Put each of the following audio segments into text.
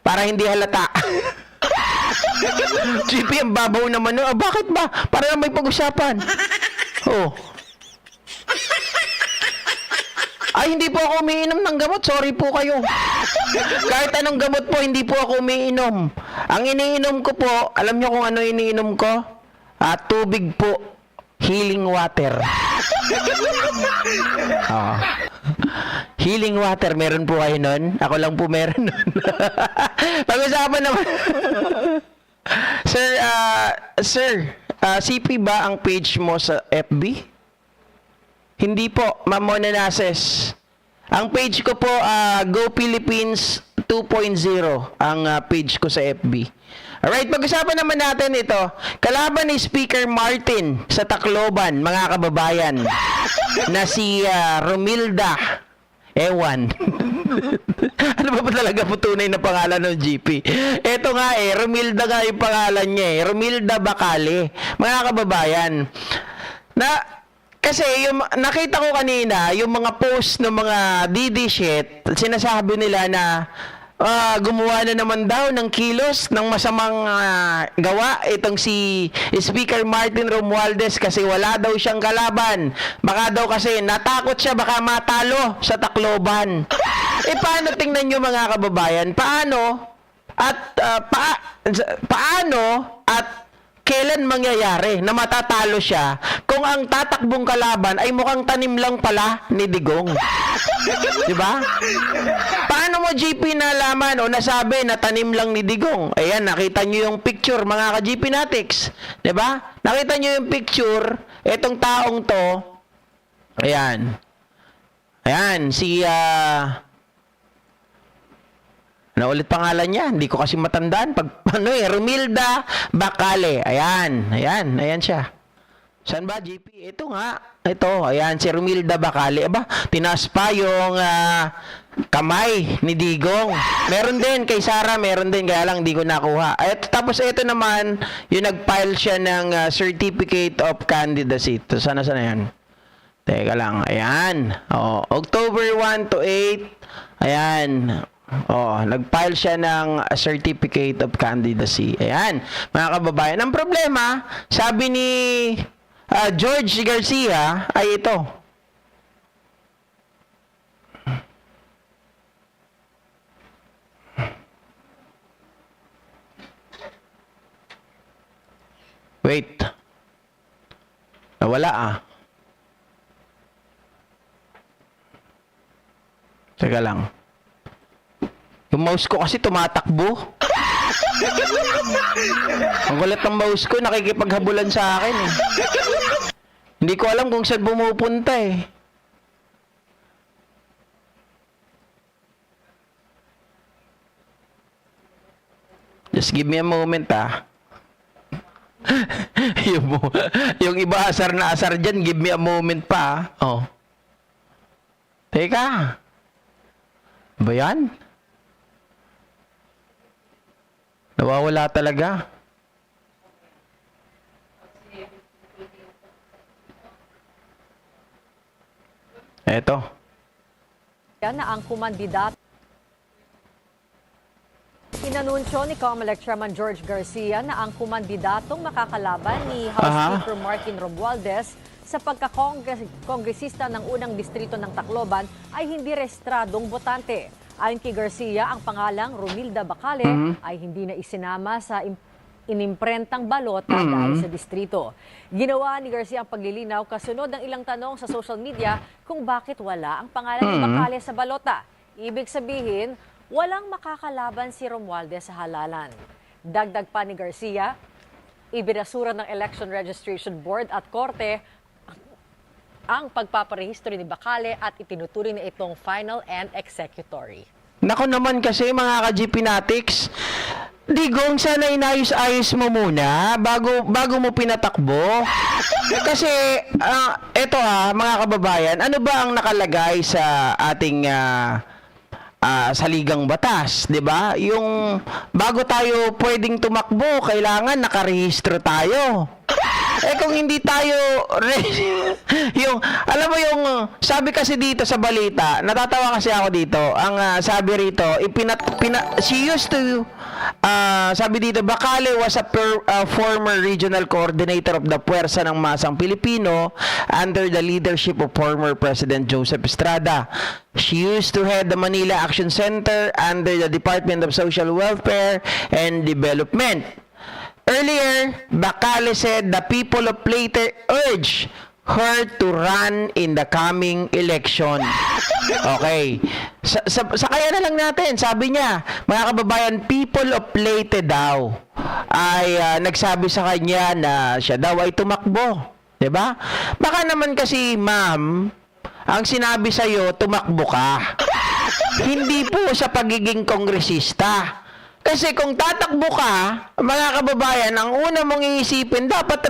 Para hindi halata. GP, ang babaw naman no. Bakit ba? Para lang may pag-usapan. Oh. Ay, hindi po ako umiinom ng gamot. Sorry po kayo. Kahit anong gamot po, hindi po ako umiinom. Ang iniinom ko po, alam nyo kung ano iniinom ko? Tubig po. Healing water. Healing water, meron po kayo nun? Ako lang po meron nun. Pag-usapan naman. Sir, CP ba ang page mo sa FB? Hindi po, Ma'am Mona Nases. Ang page ko po, Go Philippines 2.0 ang page ko sa FB. Alright, pag-usapan naman natin ito. Kalaban ni Speaker Martin sa Tacloban, mga kababayan, na si Romilda Ewan. Ano ba talaga po tunay na pangalan ng GP? Ito nga Romilda nga yung pangalan niya Romilda Bacale. Mga kababayan, kasi yung nakita ko kanina, yung mga post ng mga DD shit, sinasabi nila na gumawa na naman daw ng kilos ng masamang gawa itong si Speaker Martin Romualdez kasi wala daw siyang kalaban. Baka daw kasi natakot siya baka matalo sa Tacloban. Paano tingnan nyo mga kababayan? Paano at kailan mangyayari na matatalo siya kung ang tatakbong kalaban ay mukhang tanim lang pala ni Digong? Diba? Paano mo GP nalaman o nasabi na tanim lang ni Digong? Ayan, nakita nyo yung picture mga ka-GP Natics. Diba? Nakita nyo yung picture, etong taong to, ayan. Ayan, si ano ulit pangalan niya? Hindi ko kasi matandaan. Romilda Bacale. Ayan siya. Saan ba, GP? Ito nga. Ito, ayan, si Romilda Bacale. Aba, tinaas pa yung kamay ni Digong. Meron din, kay Sara, meron din, kaya lang hindi ko nakuha. Tapos ito naman, yung nag-file siya ng Certificate of Candidacy. Sana yan? Teka lang, ayan. October 1 to 8. Ayan. Nag-file siya ng Certificate of Candidacy. Ayan, mga kababayan. Ang problema, sabi ni George Garcia ay ito. Wait. Nawala Teka lang. Yung mouse ko kasi tumatakbo. Ang kulit ng mouse ko, nakikipaghabulan sa akin Hindi ko alam kung saan bumupunta Just give me a moment yung iba asar na asar dyan, give me a moment pa Teka. Ba yan? Nawawala talaga. Eto. Yan na ang kumandidato. Inanunsyo ni COMELEC Chairman George Garcia na ang kumandidatong makakalaban ni House Speaker Martin Romualdez sa pagkakongresista ng unang distrito ng Tacloban ay hindi rehistradong botante. Ayon kay Garcia, ang pangalang Romilda Bacale ay hindi na isinama sa inimprentang balota dahil sa distrito. Ginawa ni Garcia ang paglilinaw kasunod ng ilang tanong sa social media kung bakit wala ang pangalan ni Bacale sa balota. Ibig sabihin, walang makakalaban si Romualdez sa halalan. Dagdag pa ni Garcia, ibinasura ng Election Registration Board at Korte ang pagpaparehistro ni Bacale at itinuturing na itong final and executory. Nako naman kasi mga ka-GP Natics, Digong, sana inayos-ayos mo muna bago mo pinatakbo. Kasi eto mga kababayan, ano ba ang nakalagay sa ating saligang batas, 'di ba? Yung bago tayo pwedeng tumakbo, kailangan nakarehistro tayo. kung hindi tayo yung alam mo yung sabi kasi dito sa balita, natatawa kasi ako dito. Ang sabi rito, she used to sabi dito, Bacale was a former regional coordinator of the Puwersa ng Masang Pilipino under the leadership of former President Joseph Estrada. She used to head the Manila Action Center under the Department of Social Welfare and Development. Earlier, Bacale said the people of Leyte urged her to run in the coming election. Okay. Kaya na lang natin, sabi niya, mga kababayan, people of Leyte daw ay nagsabi sa kanya na siya daw ay tumakbo. 'Di ba? Baka naman kasi, ma'am, ang sinabi sa iyo, tumakbo ka. Hindi po sa pagiging kongresista. Kasi kung tatakbo ka, mga kababayan, ang una mong iisipin, dapat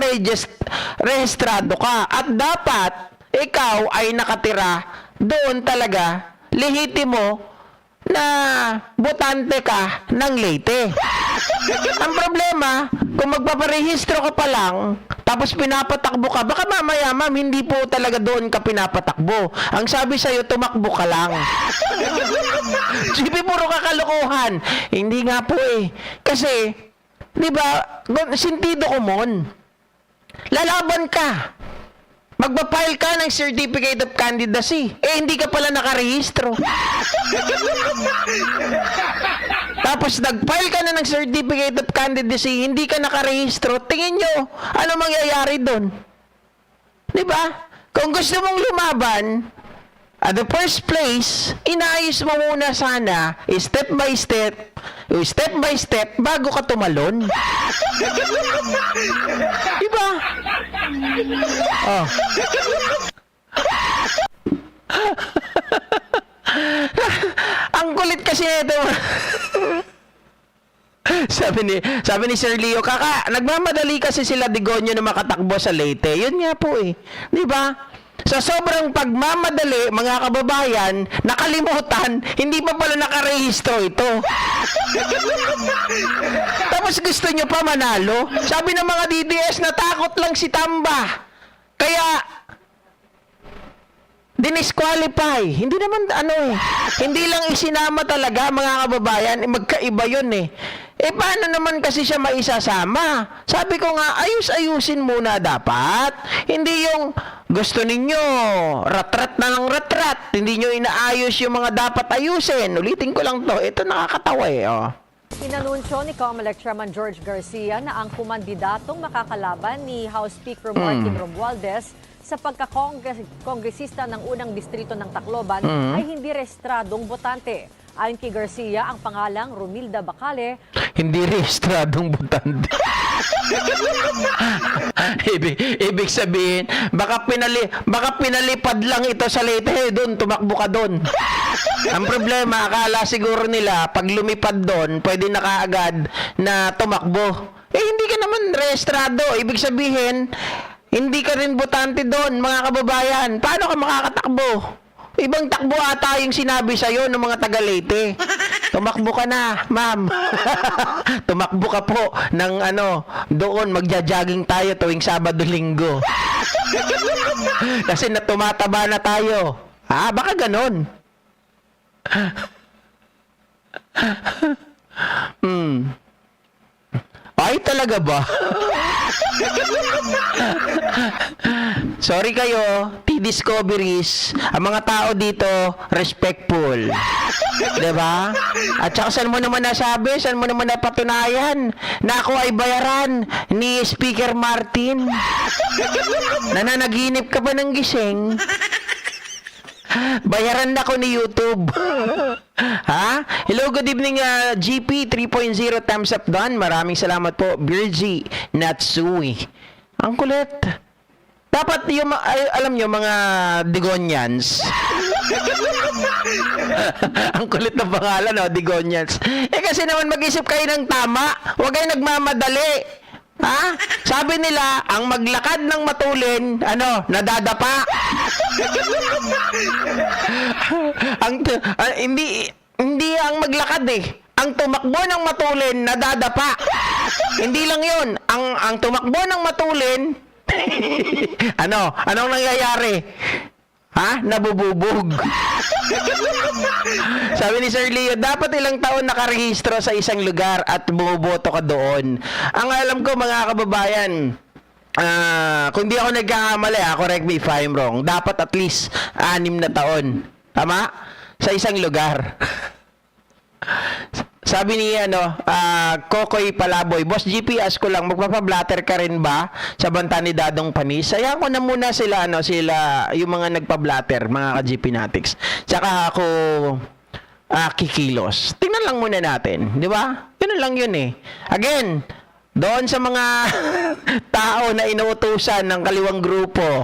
rehistrado ka. At dapat, ikaw ay nakatira doon talaga, lehitimo na botante ka ng Leyte. Ang problema, kung magpaparehistro ka pa lang, tapos pinapatakbo ka, baka mamaya, ma'am, hindi po talaga doon ka pinapatakbo. Ang sabi sa'yo, tumakbo ka lang. Sipi, puro kakalokohan. Hindi nga po eh. Kasi, di ba, sentido komon. Lalaban ka. Magpa-file ka ng Certificate of Candidacy. Hindi ka pala nakarehistro. Tapos nag-file ka na ng Certificate of Candidacy, hindi ka nakarehistro. Tingin nyo, ano mangyayari doon? Di ba? Kung gusto mong lumaban, at the first place, inaayos mo muna sana, step by step, bago ka tumalon. Diba? Oh. Ang kulit kasi nito. Sabi ni Sir Leo, nagmamadali kasi sila Digonyo na makatakbo sa Leyte. Yun nga po eh. Di ba? Sa sobrang pagmamadali, mga kababayan, nakalimutan, hindi pa pala nakarehistro ito. Tapos gusto nyo pa manalo? Sabi ng mga DDS, natakot lang si Tamba. Kaya, dinisqualify. Hindi naman, hindi lang isinama talaga, mga kababayan, magkaiba yun eh. Paano naman kasi siya maisasama? Sabi ko nga, ayusin muna dapat. Hindi yung gusto ninyo, ratrat na ng ratrat. Hindi nyo inaayos yung mga dapat ayusin. Ulitin ko lang to. Ito nakakatawa eh. Oh. Inanunsyo ni COMELEC Chairman George Garcia na ang kumandidatong makakalaban ni House Speaker Martin Romualdez sa pagkakongresista ng unang distrito ng Tacloban ay hindi rehistradong botante. Ayon kay Garcia, ang pangalang Romilda Bacale, hindi rehistradong botante. ibig sabihin, baka pinalipad lang ito sa Leyte, doon, tumakbo ka doon. Ang problema, akala siguro nila, pag lumipad doon, pwede na kaagad na tumakbo. Hindi ka naman rehistrado. Ibig sabihin, hindi ka rin botante doon, mga kababayan. Paano ka makakatakbo? Ibang takbo ata yung sinabi sa'yo ng mga taga Leyte. Tumakbo ka na, ma'am. Tumakbo ka po ng doon, magja-jogging tayo tuwing Sabado-Linggo. Kasi tumataba na tayo. Baka ganon. Ay, talaga ba? Sorry kayo, T-Discoveries, ang mga tao dito, respectful. Diba? At saka saan mo naman nasabi, saan mo naman napatunayan na ako ay bayaran ni Speaker Martin? Nananaginip ka ba ng gising? Bayaran na ko ni YouTube. Ha? Hello, good evening, GP 3.0 thumbs up done. Maraming salamat po, Virgie Natsui. Ang kulit. Dapat yung, alam nyo, mga Digonians. Ang kulit ng pangalan, Digonians. Kasi naman mag-isip kayo ng tama. Huwag kayo nagmamadali. Ha? Sabi nila, ang maglakad ng matulin, nadadapa. Hindi ang maglakad eh. Ang tumakbo ng matulin, nadadapa. Hindi lang 'yon. Ang tumakbo ng matulin, Ano? Anong nangyayari? Ha? Nabububog. Sabi ni Sir Leo, dapat ilang taon nakarehistro sa isang lugar at bumuboto ka doon. Ang alam ko mga kababayan, kung di ako nagkakamali, correct me if I'm wrong, dapat at least 6 na taon. Tama? Sa isang lugar. Sabi ni Kokoy Palaboy, Boss GP, ask ko lang, magpapablatter ka rin ba sa banta ni Dadong Panis? Sayang ko na muna sila, yung mga nagpablatter, mga ka-GP Natics. Tsaka ako kikilos. Tingnan lang muna natin, di ba? Yun lang yun eh. Again, doon sa mga tao na inuutusan ng kaliwang grupo,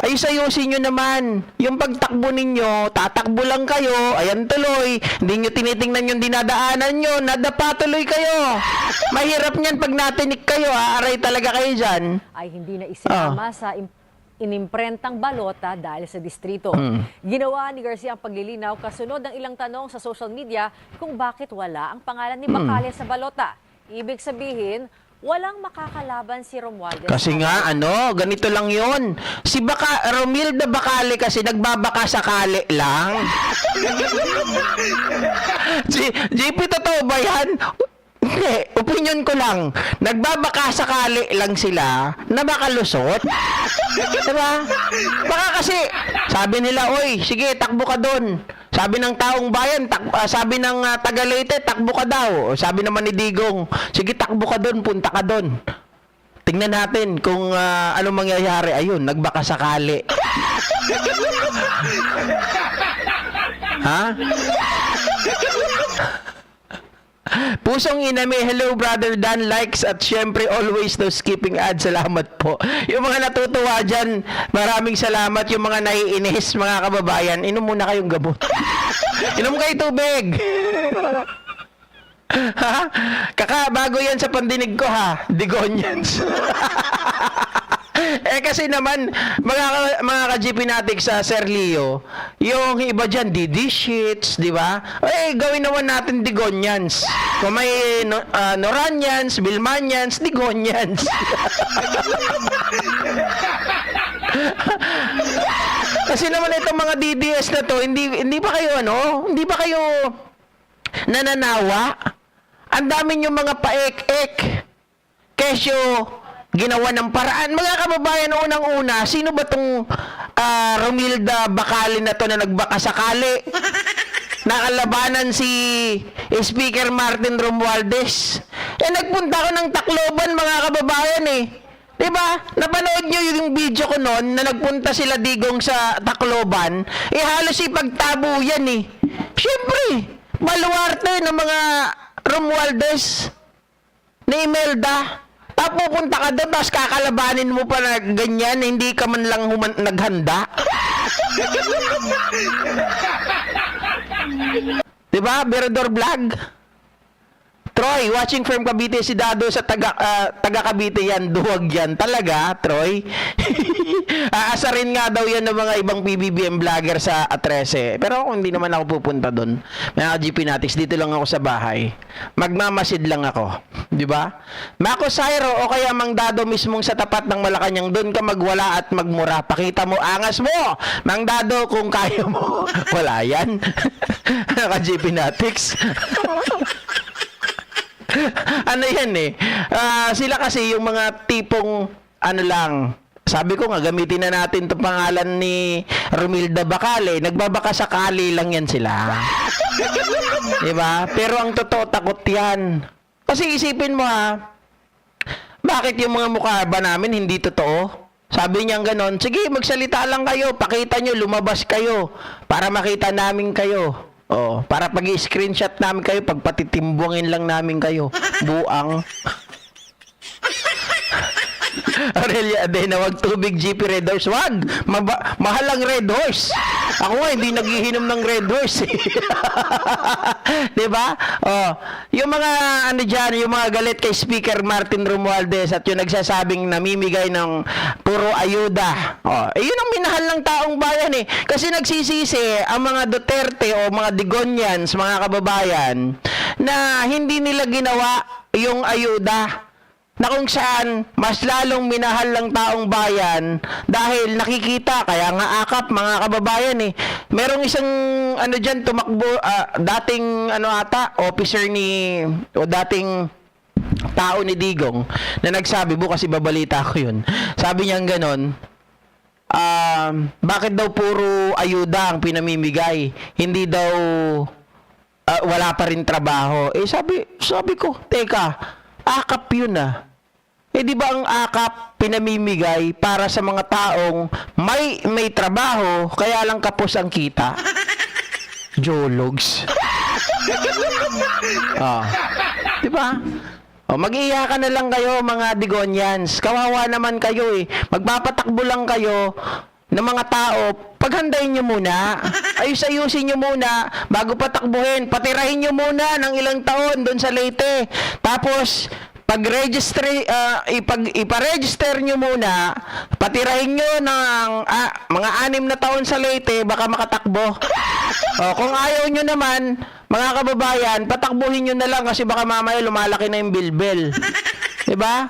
ayusin nyo naman. Yung pagtakbo ninyo, tatakbo lang kayo, ayan tuloy. Hindi nyo tinitingnan yung dinadaanan nyo, nadapa tuloy kayo. Mahirap niyan pag natinik kayo, aaray talaga kayo dyan. Ay hindi na isinama sa inimprentang balota dahil sa distrito. Ginawa ni Garcia ang paglilinaw kasunod ng ilang tanong sa social media kung bakit wala ang pangalan ni Bacale sa balota. Ibig sabihin, walang makakalaban si Romualdez. Kasi nga, ganito lang yon. Si Romilda Bacale kasi nagbabaka sakali lang. JP, totoo ba yan? Hindi, opinion ko lang. Nagbabaka sakali lang sila na makalusot. Diba? Baka kasi, sabi nila, oy, sige, takbo ka doon. Sabi ng taong bayan, sabi ng taga Leyte, takbo ka daw. Sabi naman ni Digong, sige, takbo ka doon, punta ka doon. Tingnan natin kung ano mangyayari. Ayun, nagbaka sakali. Ha? Pusong inami, hello brother Dan, likes at syempre always no skipping ads, salamat po. Yung mga natutuwa dyan, maraming salamat. Yung mga naiinis, mga kababayan, inom muna kayong gamot. Inom kayo tubig. Ha? Bago yan sa pandinig ko ha, Digonians. Kasi naman, mga ka-GP natin sa Sir Leo, yung iba dyan, DD sheets, di ba? Gawin naman natin Digonians. Kung may Noranians, Bilmanians, Digonians. Kasi naman itong mga DDS na to, hindi pa kayo hindi pa kayo nananawa. Ang dami yung mga paek-ek. Kesyo, ginawa ng paraan. Mga kababayan, unang-una, sino ba tong Romilda Bacale na to na nagbaka sakali? Nakalabanan si Speaker Martin Romualdez. Nagpunta ko ng Tacloban, mga kababayan eh. Diba? Napanood nyo yung video ko noon na nagpunta sila Digong sa Tacloban. Halos ipagtabo yan eh. Siyempre, baluarte ng mga Romualdez na Imelda. Tapos pupunta ka doon, tapos kakalabanin mo pa na ganyan, hindi ka man lang naghanda. Diba? Berador Vlog? Troy, watching from Cavite, si Dado sa taga Cavite yan, duwag yan. Talaga, Troy? Aasarin nga daw yan ng mga ibang PBBM vlogger sa A13. Pero kung hindi naman ako pupunta doon, mga GP Natics, dito lang ako sa bahay. Magmamasid lang ako. Di ba? Mako Sairo o kaya Mang Dado mismong sa tapat ng Malacanang, doon ka magwala at magmura. Pakita mo, angas mo! Mang Dado, kung kaya mo. Wala yan. Mga GP Natics. Ano yan eh. Sila kasi yung mga tipong lang. Sabi ko nga, gamitin na natin itong pangalan ni Romilda Bacale. Nagbabaka sakali lang yan sila. Diba? Pero ang totoo, takot yan. Kasi isipin mo bakit yung mga mukha ba namin hindi totoo? Sabi niya ganon, sige, magsalita lang kayo. Pakita nyo, lumabas kayo. Para makita namin kayo. Para pag i-screenshot namin kayo, pag patitimbungin lang namin kayo. Buang. Aurelia Adena, wag tubig GP Red Horse. Wag! Mahal ang Red Horse. Ako nga, hindi naghihinom ng Red Horse. Diba? Yung mga dyan, yung mga galit kay Speaker Martin Romualdez at yung nagsasabing namimigay ng puro ayuda. Yun ang minahal ng taong bayan eh. Kasi nagsisisi ang mga Duterte o mga Digonians, mga kababayan, na hindi nila ginawa yung ayuda. na kung saan mas lalong minahal ng taong bayan dahil nakikita, kaya nga akap mga kababayan merong isang ano dyan tumakbo, dating ano ata, officer o dating tao ni Digong na nagsabi, bukas ibabalita ko yun, sabi niya ganon, bakit daw puro ayuda ang pinamimigay, hindi daw wala pa rin trabaho. Sabi ko, teka, akap yun di ba ang akap pinamimigay para sa mga taong may trabaho, kaya lang kapos ang kita? Jologs. Di ba? Mag-iiyakan na lang kayo mga Digonians. Kawawa naman kayo Magpapatakbo lang kayo ng mga tao. Paghandayin nyo muna. Ayusin nyo muna bago patakbuhin. Patirahin nyo muna ng ilang taon doon sa Leyte. Tapos ipa-register nyo muna, patirahin nyo ng mga 6 na taon sa Leyte, baka makatakbo. Kung ayaw nyo naman, mga kababayan, patakbuhin nyo na lang kasi baka mamaya lumalaki na yung bilbil. Diba?